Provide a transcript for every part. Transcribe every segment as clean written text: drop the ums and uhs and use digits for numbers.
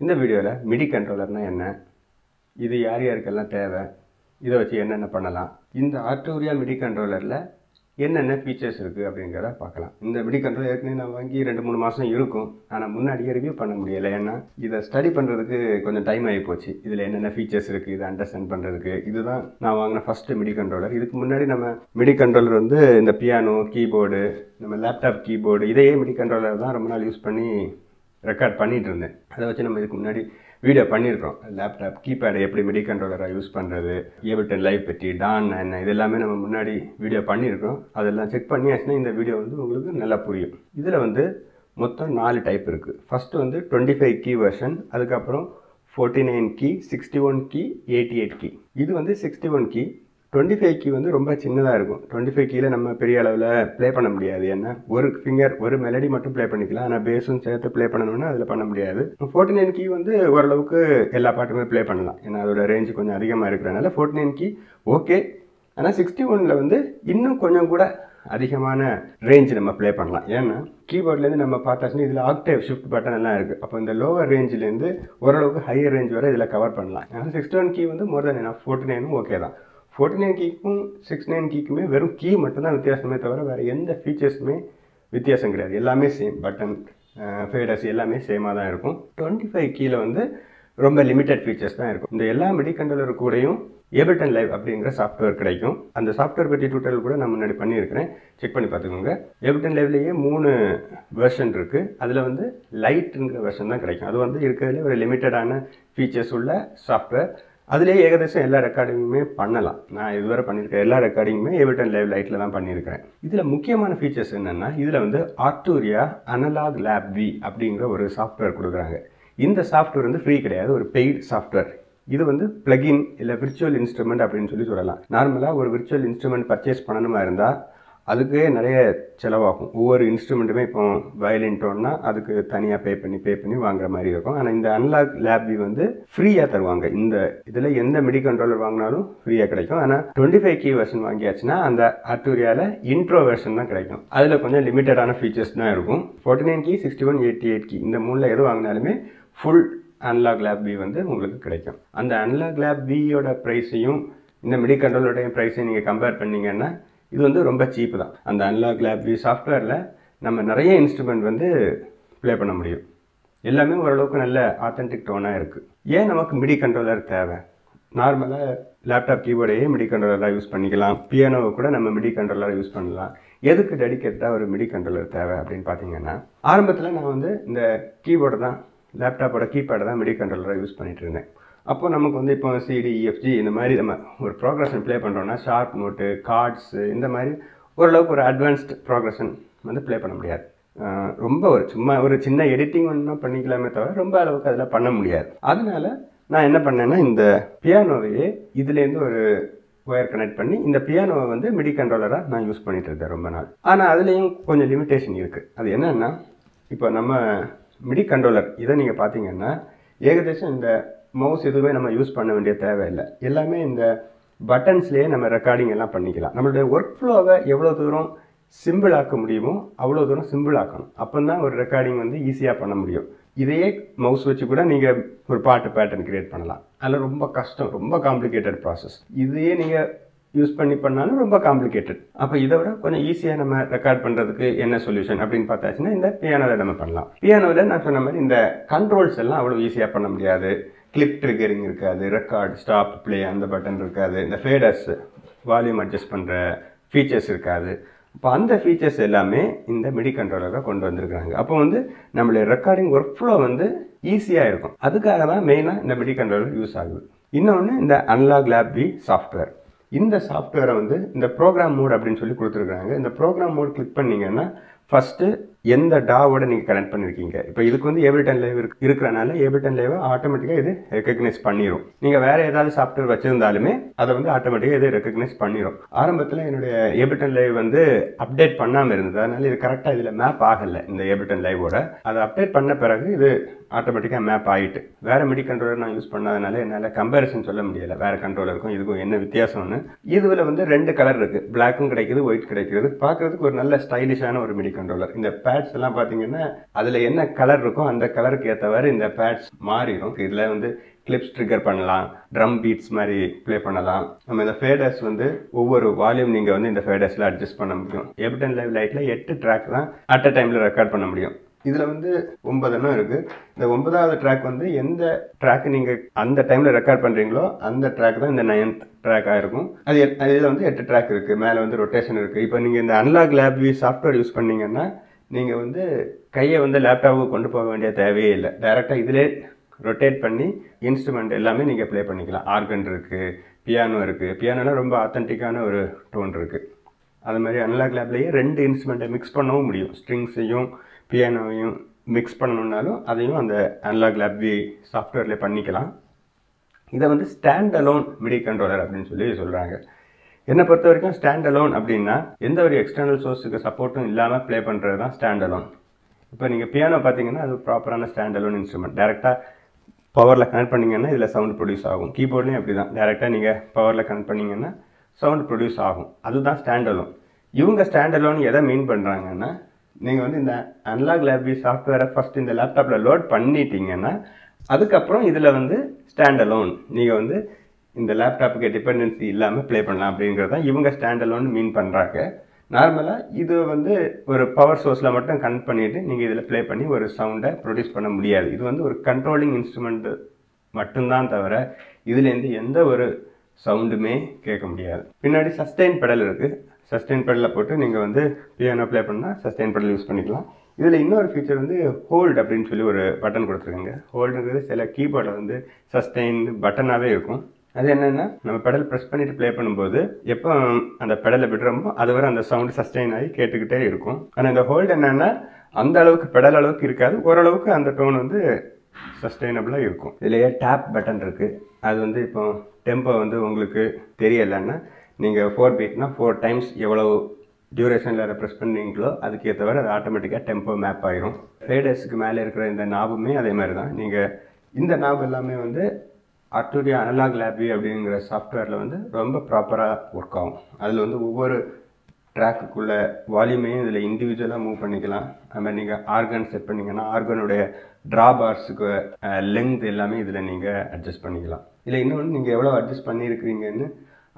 இந்த வீடியோவில் மிடி கண்ட்ரோலர்னால் என்ன, இது யார் யாருக்கெல்லாம் தேவை, இதை வச்சு என்னென்ன பண்ணலாம், இந்த ஆர்டோரியா மிடி கண்ட்ரோலரில் என்னென்ன ஃபீச்சர்ஸ் இருக்குது அப்படிங்கிறத பார்க்கலாம். இந்த மிடி கண்ட்ரோலர் ஏற்கனவே நான் வாங்கி 2-3 மாதம் இருக்கும். ஆனால் முன்னாடியே ரிவ்யூ பண்ண முடியலை. ஏன்னா இதை ஸ்டடி பண்ணுறதுக்கு கொஞ்சம் டைம் ஆகி போச்சு. இதில் என்னென்ன ஃபீச்சர்ஸ் இருக்குது இதை அண்டர்ஸ்டாண்ட் பண்ணுறதுக்கு. இதுதான் நான் வாங்கின ஃபஸ்ட்டு மிடி கண்ட்ரோலர். இதுக்கு முன்னாடி நம்ம மிடி கண்ட்ரோலர் வந்து இந்த பியானோ, கீபோர்டு, நம்ம லேப்டாப் கீபோர்டு, இதையே மிடி கண்ட்ரோலர் தான் ரொம்ப நாள் யூஸ் பண்ணி ரெக்கார்ட் பண்ணிகிட்டு இருந்தேன். அதை வச்சு நம்ம இதுக்கு முன்னாடி வீடியோ பண்ணியிருக்கோம். லேப்டாப் கீபேடை எப்படி மிடி கண்ட்ரோலராக யூஸ் பண்ணுறது, ஏபிள்டன் லைவ் பற்றி, டான் என்ன, இது எல்லாமே நம்ம முன்னாடி வீடியோ பண்ணியிருக்கோம். அதெல்லாம் செக் பண்ணியாச்சுன்னா இந்த வீடியோ வந்து உங்களுக்கு நல்லா புரியும். இதில் வந்து மொத்தம் 4 டைப் இருக்குது. ஃபஸ்ட்டு வந்து 25 கீ வெர்ஷன், அதுக்கப்புறம் 49 கீ, 61 கீ, 88 கீ. இது வந்து 61 கீ. 25 கீ வந்து ரொம்ப சின்னதாக இருக்கும். 25 கீயில் நம்ம பெரிய அளவில் ப்ளே பண்ண முடியாது. ஏன்னா ஒரு ஃபிங்கர் ஒரு மெலடி மட்டும் ப்ளே பண்ணிக்கலாம். ஆனால் பேஸும் சேர்த்து ப்ளே பண்ணணும்னா அதில் பண்ண முடியாது. 49 கீ வந்து ஓரளவுக்கு எல்லா பாட்டுமே ப்ளே பண்ணலாம். ஏன்னா அதோட ரேஞ்சு கொஞ்சம் அதிகமாக இருக்கிறனால 49 கீ ஓகே. ஆனால் 61ல் வந்து இன்னும் கொஞ்சம் கூட அதிகமான ரேஞ்ச் நம்ம ப்ளே பண்ணலாம். ஏன்னா கீபோர்ட்லேருந்து நம்ம பார்த்தாச்சுன்னா இதில் ஆக்டேவ் ஷிஃப்ட் பட்டன் எல்லாம் இருக்குது. அப்போ இந்த லோவர் ரேஞ்சிலேருந்து ஓரளவுக்கு ஹையர் ரேஞ்ச் வரை இதில் கவர் பண்ணலாம். ஏன்னா 61 கீ வந்து மோர் தென் என்ன, 49ம் ஓகே தான். 49 கீக்கும் 69 கீக்குமே வெறும் கீ மட்டும்தான் வித்தியாசமே தவிர வேறு எந்த ஃபீச்சர்ஸுமே வித்தியாசம் கிடையாது. எல்லாமே சேம். பட்டன், ஃபேடர்ஸ் எல்லாமே சேமாக தான் இருக்கும். 25 கீயில் வந்து ரொம்ப லிமிட்டட் ஃபீச்சர்ஸ் தான் இருக்கும். இந்த எல்லா மிடி கண்ட்ரோலர் கூடயும் ஏபிள்டன் லைவ் அப்படிங்கிற சாஃப்ட்வேர் கிடைக்கும். அந்த சாஃப்ட்வேர் பற்றி டியூட்டோரியல் கூட நான் முன்னாடி பண்ணியிருக்கிறேன், செக் பண்ணி பார்த்துக்கோங்க. ஏபிள்டன் லைவ்லேயே 3 வெர்ஷன் இருக்குது. அதில் வந்து லைட்டுங்கிற வெர்ஷன் தான் கிடைக்கும். அது வந்து இருக்கிறதுல ஒரு லிமிட்டடான ஃபீச்சர்ஸ் உள்ள சாஃப்ட்வேர். அதுலேயே ஏகദേശம் எல்லா ரெக்கார்டிங்குமே பண்ணலாம். நான் இதுவரை பண்ணியிருக்கேன் எல்லா ரெக்கார்டிங்குமே ஏபிள்டன் லைவ் லைட்டில் தான் பண்ணியிருக்கிறேன். இதில் முக்கியமான ஃபீச்சர்ஸ் என்னென்னா, இதில் வந்து ஆர்டோரியா அனலாக் லேப் வி அப்படிங்கிற ஒரு சாஃப்ட்வேர் கொடுக்குறாங்க. இந்த சாஃப்ட்வேர் வந்து ஃப்ரீ கிடையாது, ஒரு பெய்டு சாஃப்ட்வேர். இது வந்து பிளகின் இல்லை விர்ச்சுவல் இன்ஸ்ட்ருமெண்ட் அப்படின்னு சொல்லலாம். நார்மலாக ஒரு விர்ச்சுவல் இன்ஸ்ட்ருமெண்ட் பர்ச்சேஸ் பண்ணணுமா இருந்தால் அதுக்கே நிறைய செலவாகும். ஒவ்வொரு இன்ஸ்ட்ருமெண்ட்டுமே இப்போ வயலின் டோன்னா அதுக்கு தனியாக பே பண்ணி வாங்குற மாதிரி இருக்கும். ஆனால் இந்த அன்லாக் லேப் வி வந்து ஃப்ரீயாக தருவாங்க. இந்த இதில் எந்த மிடி கண்ட்ரோலர் வாங்கினாலும் ஃப்ரீயாக கிடைக்கும். ஆனால் 25 கீ வெர்ஷன் வாங்கியாச்சுன்னா அந்த ஆர்டோரியாவில் இன்ட்ரோ வெர்ஷன் தான் கிடைக்கும். அதில் கொஞ்சம் லிமிட்டடான ஃபீச்சர்ஸ் தான் இருக்கும். 49 கீ, 61, 88 கீ இந்த 3ல் எது வாங்கினாலுமே ஃபுல் அன்லாக் லேப் வி வந்து உங்களுக்கு கிடைக்கும். அந்த அன்லாக் லேப் வியோட ப்ரைஸையும் இந்த மிடி கண்ட்ரோலருடைய ப்ரைஸையும் நீங்கள் கம்பேர் பண்ணிங்கன்னா இது வந்து ரொம்ப சீப்பு தான். அந்த அன்லாக் லேப் வி சாஃப்ட்வேரில் நம்ம நிறைய இன்ஸ்ட்ருமெண்ட் வந்து ப்ளே பண்ண முடியும். எல்லாமே ஓரளவுக்கு நல்ல ஆத்தென்டிக் டோனாக இருக்குது. ஏன் நமக்கு மிடி கண்ட்ரோலர் தேவை? நார்மலாக லேப்டாப் கீபோர்டையே மிடி கண்ட்ரோலராக யூஸ் பண்ணிக்கலாம். பியானோவை கூட நம்ம மிடி கண்ட்ரோலராக யூஸ் பண்ணலாம். எதுக்கு டெடிக்கேட்டாக ஒரு மிடி கண்ட்ரோலர் தேவை அப்படின்னு பார்த்தீங்கன்னா, ஆரம்பத்தில் நான் வந்து இந்த கீபோர்டு தான், லேப்டாப்போட கீபேடை தான் மிடி கண்ட்ரோலராக யூஸ் பண்ணிகிட்டு இருந்தேன். அப்போ நமக்கு வந்து இப்போ சிடி, இஎஃப்ஜி இந்த மாதிரி நம்ம ஒரு ப்ரோக்ரஷன் ப்ளே பண்ணுறோன்னா ஷார்ப் நோட்டு, கார்ட்ஸு இந்த மாதிரி ஓரளவுக்கு ஒரு அட்வான்ஸ்டு ப்ரோக்ரஷன் வந்து ப்ளே பண்ண முடியாது. ரொம்ப சும்மா ஒரு சின்ன எடிட்டிங் ஒன்றா பண்ணிக்கலாமே தவிர ரொம்ப அளவுக்கு அதில் பண்ண முடியாது. அதனால நான் என்ன பண்ணேன்னா, இந்த பியானோவையே இதுலேருந்து ஒரு ஒயர் கனெக்ட் பண்ணி இந்த பியானோவை வந்து மிடி கண்ட்ரோலராக நான் யூஸ் பண்ணிகிட்டு இருக்கேன் ரொம்ப நாள். ஆனால் அதுலேயும் கொஞ்சம் லிமிட்டேஷன் இருக்குது. அது என்னென்னா, இப்போ நம்ம மிடி கண்ட்ரோலர் இதை நீங்கள் பார்த்தீங்கன்னா ஏகദേശம் இந்த மவுஸ் எதுவுமே நம்ம யூஸ் பண்ண வேண்டிய தேவையில்லை. எல்லாமே இந்த பட்டன்ஸ்லேயே நம்ம ரெக்கார்டிங் எல்லாம் பண்ணிக்கலாம். நம்மளுடைய ஒர்க் ஃப்ளோவை எவ்வளோ தூரம் சிம்பிள் ஆக்க முடியுமோ அவ்வளோ தூரம் சிம்பிள் ஆக்கணும். அப்போ தான் ஒரு ரெக்கார்டிங் வந்து ஈஸியாக பண்ண முடியும். இதையே மவுஸ் வச்சு கூட நீங்கள் ஒரு பாட்டு பேட்டர்ன் கிரியேட் பண்ணலாம். அதில் ரொம்ப கஷ்டம், ரொம்ப காம்ப்ளிகேட்டட் ப்ராசஸ். இதையே நீங்கள் யூஸ் பண்ணாலும் ரொம்ப காம்ப்ளிகேட்டட். அப்போ இதை விட கொஞ்சம் ஈஸியாக நம்ம ரெக்கார்ட் பண்ணுறதுக்கு என்ன சொல்யூஷன் அப்படின்னு பார்த்தாச்சுன்னா இந்த பியானோவில் நம்ம பண்ணலாம். பியானோவில் நான் சொன்ன மாதிரி இந்த கண்ட்ரோல்ஸ் எல்லாம் அவ்வளோ ஈஸியாக பண்ண முடியாது. கிளிக் ட்ரிகரிங் இருக்காது, ரெக்கார்ட், ஸ்டாப், ப்ளே அந்த பட்டன் இருக்காது, இந்த ஃபேடர்ஸ், வால்யூம் அட்ஜஸ்ட் பண்ணுற ஃபீச்சர்ஸ் இருக்காது. இப்போ அந்த ஃபீச்சர்ஸ் எல்லாமே இந்த மிடி கண்ட்ரோலரை கொண்டு வந்திருக்காங்க. அப்போ வந்து நம்மளுடைய ரெக்கார்டிங் ஒர்க் ஃப்ளோ வந்து ஈஸியாக இருக்கும். அதுக்காக தான் மெயினாக இந்த மிடி கண்ட்ரோலர் யூஸ் ஆகுது. இன்னொன்று இந்த அன்லாக் லேப் வி சாஃப்ட்வேர். இந்த சாஃப்ட்வேரை வந்து இந்த ப்ரோக்ராம் மோட் அப்படின்னு சொல்லி கொடுத்துருக்காங்க. இந்த ப்ரோக்ராம் மோட் கிளிக் பண்ணிங்கன்னா ஃபஸ்ட்டு எந்த டாவோட நீங்கள் கனெக்ட் பண்ணியிருக்கீங்க. இப்போ இதுக்கு வந்து ஏபிள்டன் லைவ் இருக்கிறனால ஏபிள்டன் லைவை ஆட்டோமேட்டிக்காக இது ரெக்கக்னைஸ் பண்ணிடும். நீங்கள் வேறு ஏதாவது சாஃப்ட்வேர் வச்சுருந்தாலுமே அதை வந்து ஆட்டோமேட்டிக்காக இது ரெக்கக்னைஸ் பண்ணிடும். ஆரம்பத்தில் என்னுடைய ஏபிள்டன் லைவ் வந்து அப்டேட் பண்ணாமல் இருந்தது. அதனால் இது கரெக்டாக இதில் மேப் ஆகலை. இந்த ஏபிள்டன் லைவோட அதை அப்டேட் பண்ண பிறகு இது ஆட்டோமேட்டிக்காக மேப் ஆகிட்டு வேறு மிடி கண்ட்ரோலர் நான் யூஸ் பண்ணாதனால என்னால் கம்பேரிசன் சொல்ல முடியலை வேறு கண்ட்ரோலருக்கும் இதுக்கும் என்ன வித்தியாசம்னு. இதில் வந்து 2 கலர் இருக்குது, பிளாக்கும் கிடைக்குது, ஒயிட் கிடைக்கிறது. பார்க்குறதுக்கு ஒரு நல்ல ஸ்டைலிஷான ஒரு மிடி கண்ட்ரோலர். இந்த பேட்ஸ் எல்லாம் பார்த்தீங்கன்னா அதில் என்ன கலர் இருக்கோ அந்த கலருக்கு ஏற்றவாறு இந்த பேட்ஸ் மாறிடும். இதில் வந்து கிளிப்ஸ் ட்ரிகர் பண்ணலாம், ட்ரம் பீட்ஸ் மாதிரி ப்ளே பண்ணலாம். நம்ம இந்த ஃபேடர்ஸ் வந்து ஒவ்வொரு வால்யூம் நீங்கள் வந்து இந்த ஃபேடர்ஸில் அட்ஜஸ்ட் பண்ண முடியும். Ableton Live Liteல 8 ட்ராக் தான் அட் அ டைமில் ரெக்கார்ட் பண்ண முடியும். இதில் வந்து 9 எண்ணம் இருக்குது. இந்த 9வது ட்ராக் வந்து எந்த ட்ராக் நீங்கள் அந்த டைமில் ரெக்கார்ட் பண்ணுறீங்களோ அந்த ட்ராக் தான் இந்த 9th ட்ராக்காக இருக்கும். இதில் வந்து 8 ட்ராக் இருக்குது. மேலே வந்து ரொட்டேஷன் இருக்குது. இப்போ நீங்கள் இந்த அனலாக் லேப் சாஃப்ட்வேர் யூஸ் பண்ணீங்கன்னா நீங்கள் வந்து கையை வந்து லேப்டாப்புக்கு கொண்டு போக வேண்டிய தேவையே இல்லை. டைரெக்டாக இதிலே ரொட்டேட் பண்ணி இன்ஸ்ட்ருமெண்ட் எல்லாமே நீங்கள் ப்ளே பண்ணிக்கலாம். ஆர்கன் இருக்குது, பியானோ இருக்குது. பியானோலாம் ரொம்ப ஆத்தென்டிக்கான ஒரு டோன் இருக்குது. அது மாதிரி அனலாக் லேப்லேயே 2 இன்ஸ்ட்ருமெண்ட்டை மிக்ஸ் பண்ணவும் முடியும். ஸ்ட்ரிங்ஸையும் பியானோவையும் மிக்ஸ் பண்ணணுன்னாலும் அதையும் அந்த அனலாக் லேப் சாஃப்ட்வேரில் பண்ணிக்கலாம். இதை வந்து ஸ்டாண்ட் அலோன் மிடி கண்ட்ரோலர் அப்படின்னு சொல்லி சொல்கிறாங்க. என்னை பொறுத்த வரைக்கும் ஸ்டாண்ட் அலோன் அப்படின்னா எந்த ஒரு எக்ஸ்டர்னல் சோர்ஸுக்கு சப்போர்ட்டும் இல்லாமல் ப்ளே பண்ணுறது தான் ஸ்டாண்ட் அலோன். இப்போ நீங்கள் பியானோ பார்த்தீங்கன்னா அது ப்ராப்பரான ஸ்டாண்ட் அலோன் இன்ஸ்ட்ருமெண்ட். டேரெக்டாக பவரில் கனெக்ட் பண்ணிங்கன்னா இதில் சவுண்ட் ப்ரொடியூஸ் ஆகும். கீபோர்ட்லேயும் அப்படி தான். டேரெக்டாக நீங்கள் பவரில் கனெக்ட் பண்ணிங்கன்னா சவுண்ட் ப்ரொடியூஸ் ஆகும். அதுதான் ஸ்டாண்ட் அலோன். இவங்க ஸ்டாண்ட் அலோன் எதை மீன் பண்ணுறாங்கன்னா, நீங்கள் வந்து இந்த அனலாக் லேப் சாஃப்ட்வேரை ஃபஸ்ட் இந்த லேப்டாப்பில் லோட் பண்ணிட்டீங்கன்னா அதுக்கப்புறம் இதில் வந்து ஸ்டாண்ட் அலோன் நீங்கள் வந்து இந்த லேப்டாப்புக்கு டிபெண்டன்சி இல்லாமல் ப்ளே பண்ணலாம் அப்படிங்கிறது தான் இவங்க ஸ்டாண்ட் அலோன் மீன் பண்ணுறாங்க. நார்மலாக இது வந்து ஒரு பவர் சோர்ஸில் மட்டும் கனெக்ட் பண்ணிவிட்டு நீங்கள் இதில் ப்ளே பண்ணி ஒரு சவுண்டை ப்ரொடியூஸ் பண்ண முடியாது. இது வந்து ஒரு கண்ட்ரோலிங் இன்ஸ்ட்ருமெண்ட்டு மட்டும்தான் தவிர இதுலேருந்து எந்த ஒரு சவுண்டுமே கேட்க முடியாது. பின்னாடி சஸ்டெயின் பெடல் இருக்குது. சஸ்டெயின் பெடலில் போட்டு நீங்கள் வந்து பியானோ ப்ளே பண்ணால் சஸ்டெயின் பெடல் யூஸ் பண்ணிக்கலாம். இதில் இன்னொரு ஃபீச்சர் வந்து ஹோல்டு அப்படின்னு சொல்லி ஒரு பட்டன் கொடுத்துருக்காங்க. ஹோல்டுங்கிறது சில கீபோர்டில் வந்து சஸ்டெயின் பட்டனாகவே இருக்கும். அது என்னென்னா நம்ம பெடல் ப்ரெஸ் பண்ணிவிட்டு ப்ளே பண்ணும்போது எப்போ அந்த பெடலை விடுறோமோ அது வரை அந்த சவுண்டு சஸ்டெயின் ஆகி கேட்டுக்கிட்டே இருக்கும். ஆனால் இந்த ஹோல்டு என்னென்னா அந்த அளவுக்கு பெடல் அளவுக்கு இருக்காது, ஓரளவுக்கு அந்த டோன் வந்து சஸ்டெயினபிளாக இருக்கும். இதுலேயே டேப் பட்டன் இருக்குது. அது வந்து இப்போ டெம்போ வந்து உங்களுக்கு தெரியலைன்னா நீங்கள் 4 பீட்னா 4 டைம்ஸ் எவ்வளோ டியூரேஷனில் அதை ப்ரெஸ் பண்ணுறீங்களோ அதுக்கு ஏற்றவாறு அது ஆட்டோமேட்டிக்காக டெம்போ மேப் ஆகிரும். ஃபேடர்ஸுக்கு மேலே இருக்கிற இந்த நாபுமே அதே மாதிரி தான். நீங்கள் இந்த நாபு எல்லாமே வந்து ஆர்டூரியா அனலாக் லேப் அப்படிங்கிற சாஃப்ட்வேரில் வந்து ரொம்ப ப்ராப்பராக ஒர்க் ஆகும். அதில் வந்து ஒவ்வொரு ட்ராக்குக்குள்ள வால்யூமையும் இதில் இண்டிவிஜுவலாக மூவ் பண்ணிக்கலாம். அதுமாதிரி நீங்கள் ஆர்கன் செட் பண்ணிங்கன்னா ஆர்கனுடைய ட்ரா பார்ஸுக்கு லென்த் எல்லாமே இதில் நீங்கள் அட்ஜஸ்ட் பண்ணிக்கலாம். இல்லை இன்னொன்று நீங்கள் எவ்வளோ அட்ஜஸ்ட் பண்ணியிருக்கிறீங்கன்னு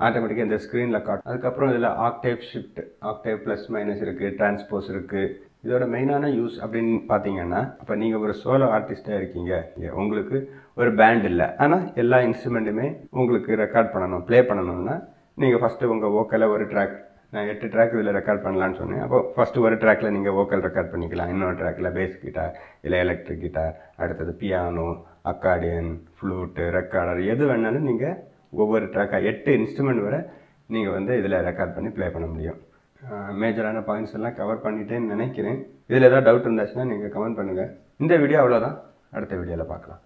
ஆட்டோமேட்டிக்காக இந்த ஸ்க்ரீனில் காட்டும். அதுக்கப்புறம் இதில் Octave shift, Octave plus minus இருக்குது, டிரான்ஸ்போஸ் இருக்குது. இதோட மெயினான யூஸ் அப்படின்னு பார்த்தீங்கன்னா, இப்போ நீங்கள் ஒரு சோலோ ஆர்டிஸ்ட்டாக இருக்கீங்க, உங்களுக்கு ஒரு பேண்ட் இல்லை, ஆனால் எல்லா இன்ஸ்ட்ருமெண்ட்டுமே உங்களுக்கு ரெக்கார்ட் பண்ணணும், ப்ளே பண்ணணும்னா நீங்கள் ஃபஸ்ட்டு உங்கள் வோக்கலை ஒரு ட்ராக், நான் 8 ட்ராக் இதில் ரெக்கார்ட் பண்ணலான்னு சொன்னேன். அப்போ ஃபஸ்ட்டு ஒரு ட்ராக்கில் நீங்கள் வோக்கல் ரெக்கார்ட் பண்ணிக்கலாம், இன்னொரு ட்ராக்கில் பேஸ் கிட்டார் இல்லை எலக்ட்ரிக் கிட்டார், அடுத்தது பியானோ, அக்கார்டியன், ஃப்ளூட்டு, ரெக்கார்டர், எது வேணாலும் நீங்கள் ஒவ்வொரு ட்ராக்காக 8 இன்ஸ்ட்ருமெண்ட் வரை நீங்கள் வந்து இதில் ரெக்கார்ட் பண்ணி ப்ளே பண்ண முடியும். மேஜரான பாயிண்ட்ஸ் எல்லாம் கவர் பண்ணிட்டேன்னு நினைக்கிறேன். இதில் ஏதாவது டவுட் இருந்தாச்சுன்னா நீங்கள் கமெண்ட் பண்ணுங்கள். இந்த வீடியோ அவ்வளோதான். அடுத்த வீடியோவில் பார்க்கலாம்.